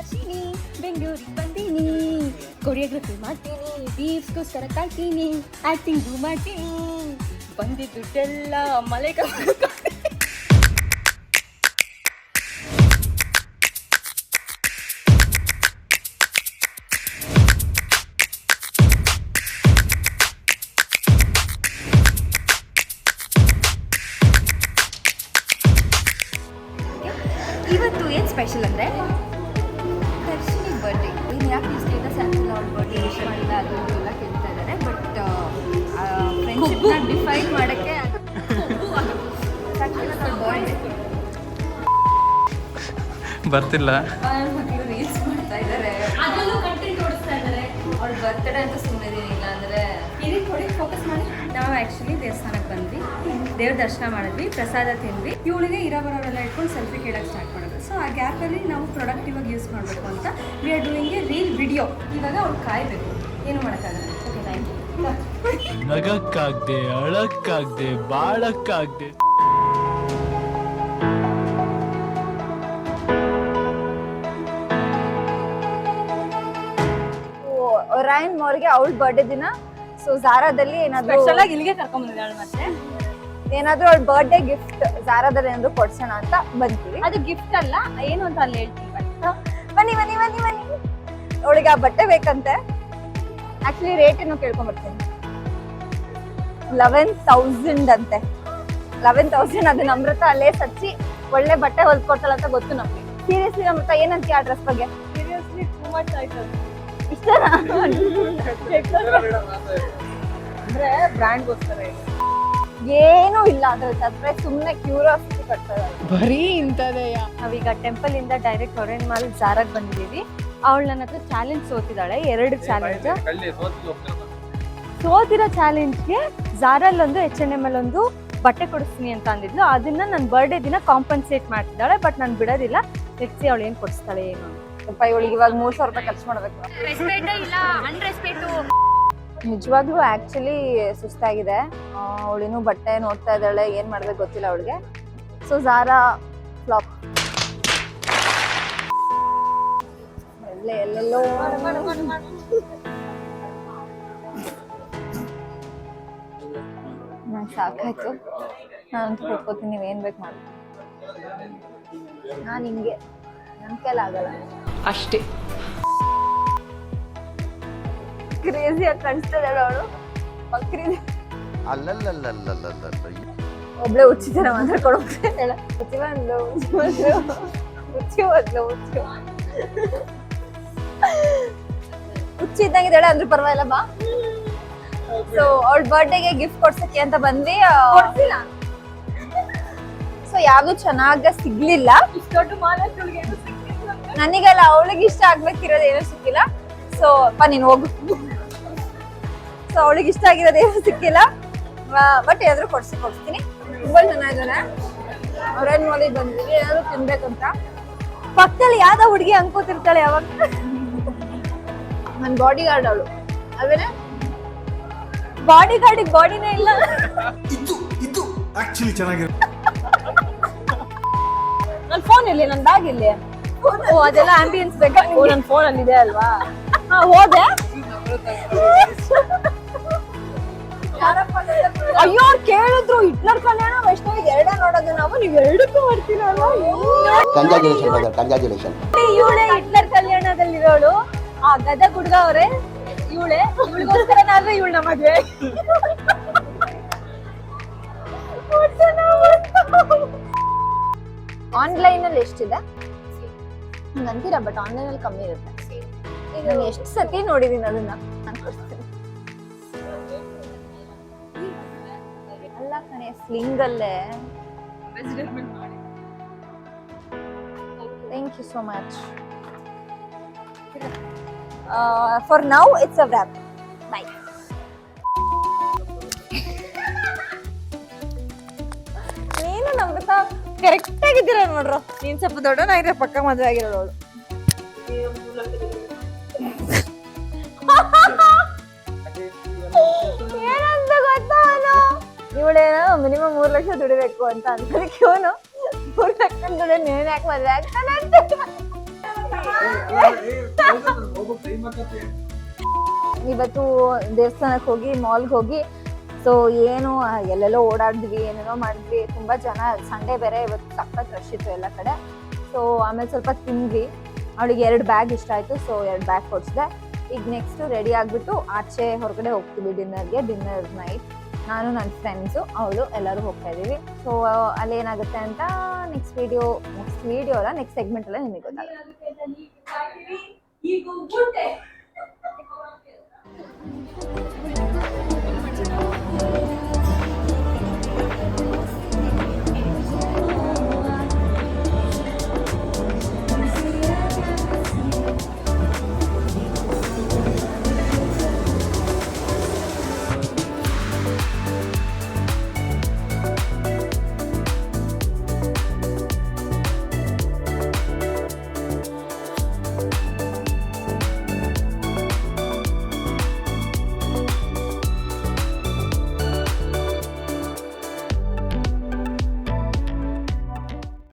ಸಾಕ್ಷಿನಿ ಬೆಂಗಳೂರಿಗೆ ಬಂದೀನಿ, ಕೊರಿಯೋಗ್ರಫಿ ಮಾಡ್ತೀನಿ, ಬೀಫ್ಸ್ಗೋಸ್ಕರ ಕಾಯ್ತೀನಿ, ಆಕ್ಟಿಂಗು ಮಾಡ್ತೀನಿ, ಬಂದಿದ್ದ ದುಡ್ಡೆಲ್ಲ ಮಲೆ ಇವತ್ತು ಏನು ಸ್ಪೆಷಲ್ ಅಂದರೆ ದರ್ಶಿನಿ ಬರ್ಡೇ. ಇನ್ನು ಯಾಕೆ ನೀವು ಸ್ಟೇಟಸ್ ಹಾಕಿಲ್ಲ, ಅವ್ಳ ಬರ್ಡೇ ವಿಶ್ ಮಾಡಿಲ್ಲ, ಅದು ಎಲ್ಲ ಕೇಳ್ತಾ ಇದ್ದಾರೆ. ಬಟ್ ಫ್ರೆಂಡ್ಶಿಪ್ನ ಡಿಫೈನ್ ಮಾಡೋಕ್ಕೆ ಬರ್ಡೇ ಬರ್ತಿಲ್ಲ, ರೀಲ್ಸ್ ಮಾಡ್ತಾ ಇದ್ದಾರೆ, ಅದರಲ್ಲೂ ಕಂಟೆಂಟ್ ಓಡಿಸ್ತಾ ಇದ್ದಾರೆ. ಅವ್ಳ ಬರ್ತ್ಡೇ ಅಂತ ಸುಮ್ಮನೆ ಇಲ್ಲ ಅಂದರೆ ಇದಕ್ಕೆ ಥೋಡಿ ಫೋಕಸ್ ಮಾಡಿ. ನಾವು ಆ್ಯಕ್ಚುಲಿ ದೇವಸ್ಥಾನಕ್ಕೆ ಬಂದ್ವಿ, ದೇವ್ರ ದರ್ಶನ ಮಾಡಿದ್ವಿ, ಪ್ರಸಾದ ತಿಂದ್ವಿ. ಇವಳಿಗೆ ಇರೋ ಬರೋರೆಲ್ಲ ಇಟ್ಕೊಂಡು ಸೆಲ್ಫಿ ಕೇಳೋಕ್ಕೆ ಸ್ಟಾರ್ಟ್ ಮಾಡೋದು. ಸೊ ಆ ಗ್ಯಾಪಲ್ಲಿ ನಾವು ಪ್ರೊಡಕ್ಟಿವ್ ಆಗಿ ಯೂಸ್ ಮಾಡಬೇಕು ಅಂತ we are doing a reel video. ಇವಾಗ ಅವ್ಳು ಕಾಯಬೇಕು, ಏನು ಮಾಡೋಕ್ಕಾಗಲ್ಲ. Okay, thank you. ನಗಕ್ಕಾಗ್ದೆ, ಅಳಕ್ಕಾಗ್ದೆ, ಬಾಳಕ್ಕಾಗ್ದೆ. ಒರೈನ್ ಮೋರ್ಗೆ ಅವಳ ಬರ್ಡೇ ದಿನ ಸೊ ಝಾರಾದಲ್ಲಿ ಏನಾದ್ರು ಸ್ಪೆಷಲ್ ಆಗಿ ಇಲ್ಲಿಗೆ ಕರ್ಕೊಂಡ್ ಬಂದಿದ್ದಾಳೆ. ಮತ್ತೆ ಏನಾದ್ರು ಅವಳ ಬರ್ಡೇ ಗಿಫ್ಟ್ ಝಾರಾದಲ್ಲಿ ಏನಾದ್ರು ಕೊಡ್ಸೋಣ ಅಂತ ಬಂತೀವಿ. ಅದು ಗಿಫ್ಟ್ ಅಲ್ಲ, ಏನು ಅಂತ ಅಲ್ಲಿ ಹೇಳ್ತೀವಿ. ಬನ್ನಿ ಬನ್ನಿ ಬನ್ನಿ ಬನ್ನಿ. ಅವಳಿಗೆ ಆ ಬಟ್ಟೆ ಬೇಕಂತೆ. ಆಕ್ಚುಲಿ ರೇಟ್ ಏನೋ ಕೇಳ್ಕೊಂಡ್ಬರ್ತೀನಿ. 11,000 ಅಂತೆ. 11,000. ಅದು ನಮ್ರತ ಅಲ್ಲೇ ಸಚ್ಚಿ ಒಳ್ಳೆ ಬಟ್ಟೆ ಹೊಲ್ಕೊಡ್ತಾಳ ಅಂತ ಗೊತ್ತು ನಮ್ಗೆ. ಸೀರಿಯಸ್ಲಿ ನಮ್ರತ ಏನಂತೀಯ ಆ ಡ್ರೆಸ್ ಬಗ್ಗೆ? ಸೀರಿಯಸ್ಲಿ ಟೂ ಮಚ್ ಆಯ್ತು. ಇಷ್ಟನಾ? ಅಂದ್ರೆ ಬ್ರ್ಯಾಂಡ್ಗೋಸ್ಕರ ಏನೂ ಇಲ್ಲ ಅದ್ರ ಸರ್ಪ್ರೈಸ್, ಸುಮ್ಮನೆ ಕ್ಯೂರಿಯಾಸಿಟಿ ಪಡ್ತಾರೆ ಬರೀ ಇಂಥದೆಯ. ನಾವೀಗ ಟೆಂಪಲ್ ಇಂದ ಡೈರೆಕ್ಟ್ ಒರೈನ್ ಮಾಲ್ ಝಾರಾಗ್ ಬಂದಿದ್ದೀವಿ. ಅವಳು ನನ್ನ ಹತ್ರ ಚಾಲೆಂಜ್ ಸೋತಿದ್ದಾಳೆ, 2 ಚಾಲೆಂಜ್. ಸೋತಿರೋ ಚಾಲೆಂಜ್ಗೆ ಝಾರಲ್ಲಿ ಒಂದು H&M ಅಲ್ಲಿ ಒಂದು ಬಟ್ಟೆ ಕೊಡಿಸ್ತೀನಿ ಅಂತ ಅಂದಿದ್ಲು. ಅದನ್ನ ನನ್ನ ಬರ್ಡೇ ದಿನ ಕಾಂಪನ್ಸೇಟ್ ಮಾಡ್ತಿದ್ದಾಳೆ. ಬಟ್ ನಾನು ಬಿಡೋದಿಲ್ಲ. ನೆಕ್ಸ್ಟ್ ಅವಳು ಏನ್ ಕೊಡಿಸ್ತಾಳೆ ಏನು. ಇವಳಿಗೆ ಇವಾಗ 3,000 ರೂಪಾಯಿ ಖರ್ಚು ಮಾಡ್ಬೇಕು. ನಿಜವಾಗ್ಲೂ ಆಕ್ಚುಲಿ ಸುಸ್ತಾಗಿದೆ. ಅವಳಿನ್ನೂ ಬಟ್ಟೆ ನೋಡ್ತಾ ಇದ್ದಾಳೆ, ಏನ್ ಮಾಡ್ಬೇಕು ಗೊತ್ತಿಲ್ಲ ಅವಳಿಗೆ. So Zara flop. ಎಲ್ಲೆಲ್ಲೋ ನಂಗೆ ಸಾಕಾಯ್ತು. ನಾನಂತೂ ಕೊಟ್ಕೋತೀನಿ, ನೀವೇನ್ ಬೇಕು ಮಾಡಿ. ನಾನು ಹಿಂಗೆ ನನ್ನ ಕೈಲಾಗಲ್ಲ ಅಷ್ಟೇ. ಕ್ರೇಜಿಯಾಗಿ ಕಾಣಿಸ್ತಾ ಇದ್ದಾಳೆ ಅವಳು. ಒಬ್ಳೆ ಉಚ್ಚಿತರ ಮಾತಾಡ್ಕೊಂಡು ಹೋಗ್ತಾ ಇದ್ದಾಳೆ. ಹುಚ್ಚಿ ಇದ್ದಂಗಿದ್ದಾಳೆ ಅಂದ್ರೆ ಪರವಾಗಿಲ್ಲ ಬಾ. ಸೊ ಅವಳ ಬರ್ಡೇಗೆ ಗಿಫ್ಟ್ ಕೊಡ್ಸಕ್ಕೆ ಅಂತ ಬಂದ್ವಿ. ಸೊ ಯಾವ್ದು ಚೆನ್ನಾಗ ಸಿಗ್ಲಿಲ್ಲ. ನನಗೆಲ್ಲ ಅವಳಿಗೆ ಇಷ್ಟ ಆಗ್ಬೇಕಿರೋದು ಏನೂ ಸಿಕ್ಕಿಲ್ಲ. ಸೊ ನೀನ್ ಹೋಗು. ಸೊ ಅವಳಿಗೆ ಇಷ್ಟ ಆಗಿರೋದು ಏನೂ ಸಿಕ್ಕಿಲ್ಲ. ಬಟ್ ಏನಾದ್ರು ಕೊಡ್ಸ್ತೀನಿ. ತುಂಬಾ ಜನ ಇದಾರೆ. ಒರೈನ್ ಮಾಲಿಗೆ ಬಂದಿವಿ, ಏನಾದ್ರು ತಿನ್ಬೇಕಂತ. ಪಕ್ಕದಲ್ಲಿ ಯಾವ್ದೋ ಹುಡುಗಿ ಅನ್ಕೋತಿರ್ತಾಳೆ ಯಾವಾಗ. ನನ್ ಬಾಡಿ ಗಾರ್ಡ್ ಅವಳು. ಅವೇನೆ ಬಾಡಿ ಗಾರ್ಡಿಗೆ ಬಾಡಿನೇ ಇಲ್ಲ. ಇದು ಆಕ್ಚುಲಿ ಚೆನ್ನಾಗಿದೆ. ನನ್ ಫೋನ್ ಇಲ್ಲಿ, ನನ್ ಬ್ಯಾಗ್ ಇಲ್ಲಿ. ಓ ಅದೆಲ್ಲ ಆಂಬಿಯನ್ಸ್ ಬೇಕಾ? ನನ್ ಫೋನ್ ಅಲ್ಲಿ ಇದೆ ಅಲ್ವಾ? ಹೋದೆ. ಅಯ್ಯೋ ಕೇಳಿದ್ರು ಹಿಟ್ಲರ್ ಕಲ್ಯಾಣ ವೈಷ್ಣವಿಗೆ 2 ನೋಡೋದು ನಾವು, ನೀವ್ 2ಕ್ಕೂ ಬರ್ತೀರಲ್ಲ. ಇವಳೆ ಹಿಟ್ಲರ್ ಕಲ್ಯಾಣದಲ್ಲಿರೋಳು. ಆ ಗದಗ ಹುಡ್ಗ ಅವ್ರೆ ಇವಳೆ. ಇವಳಿಗೋಸ್ಕರ ನಾವೇ ಇವಳನ್ನ ಮದ್ವೆ. ಆನ್ಲೈನ್ ಅಲ್ಲಿ ಎಷ್ಟಿದೆ ಅಂತೀರಾ? ಬಟ್ ಆನ್ಲೈನ್ ಅಲ್ಲಿ ಕಮ್ಮಿ ಇರುತ್ತೆ. ನಾನು ಎಷ್ಟು ಸತಿ ನೋಡಿದೀನಿ ಅದನ್ನ. ನಾನು ಕೊಡ್ತೀನಿ. ಅಲ್ಲ ಕಣೆ, ಸ್ಲಿಂಗ್ ಅಲ್ಲೇ. Thank you so much. For now it's a wrap. Bye. ನೀನು ನಮ್ರತ ಕರೆಕ್ಟ್ ಆಗಿದ್ದೀರ ನೋಡ್ರು. ನೀನ್ ಸ್ವಲ್ಪ ದೊಡ್ಡನಾಗಿರೋ ಪಕ್ಕ ಮದುವೆ ಆಗಿರೋಳು ಅವಳು. ಏನಂತ ಗೊತ್ತಾ, ಇವಳೇನೋ ಮಿನಿಮಮ್ 3 ಲಕ್ಷ ದುಡಿಬೇಕು ಅಂತ ಅನ್ಕೋದಕ್ಕೆ ಇವನು 3 ಲಕ್ಷ ದುಡ್ಡು ನೀನ್ ಯಾಕೆ ಮದುವೆ ಆಗ್ತಾನೆ ಅಂತ. ಇವತ್ತು ದೇವಸ್ಥಾನಕ್ಕೆ ಹೋಗಿ ಮಾಲ್ಗೆ ಹೋಗಿ ಸೊ ಏನು ಎಲ್ಲೆಲ್ಲೋ ಓಡಾಡಿದ್ವಿ ಏನೇನೋ ಮಾಡಿದ್ವಿ. ತುಂಬ ಜನ, ಸಂಡೇ ಬೇರೆ ಇವತ್ತು ಸಖತ್ ರಶ್ ಇತ್ತು ಎಲ್ಲ ಕಡೆ. ಸೊ ಆಮೇಲೆ ಸ್ವಲ್ಪ ತಿಂದ್ವಿ. ಅವಳಿಗೆ 2 ಬ್ಯಾಗ್ ಇಷ್ಟ ಆಯಿತು, ಸೊ 2 ಬ್ಯಾಗ್ ಕೊಡಿಸಿದೆ. ಈಗ ನೆಕ್ಸ್ಟು ರೆಡಿ ಆಗಿಬಿಟ್ಟು ಆಚೆ ಹೊರಗಡೆ ಹೋಗ್ತೀವಿ ಡಿನ್ನರ್ಗೆ. ಡಿನ್ನರ್ ನೈಟ್ ನಾನು, ನನ್ನ ಫ್ರೆಂಡ್ಸು, ಅವಳು ಎಲ್ಲರೂ ಹೋಗ್ತಾ ಇದ್ದೀವಿ. ಸೊ ಅಲ್ಲೇನಾಗುತ್ತೆ ಅಂತ ನೆಕ್ಸ್ಟ್ ವಿಡಿಯೋ ಅಲ್ಲ, ನೆಕ್ಸ್ಟ್ ಸೆಗ್ಮೆಂಟ್ ಅಲ್ಲ ನಿಮಗೆ ಗೊತ್ತಾಗುತ್ತೆ.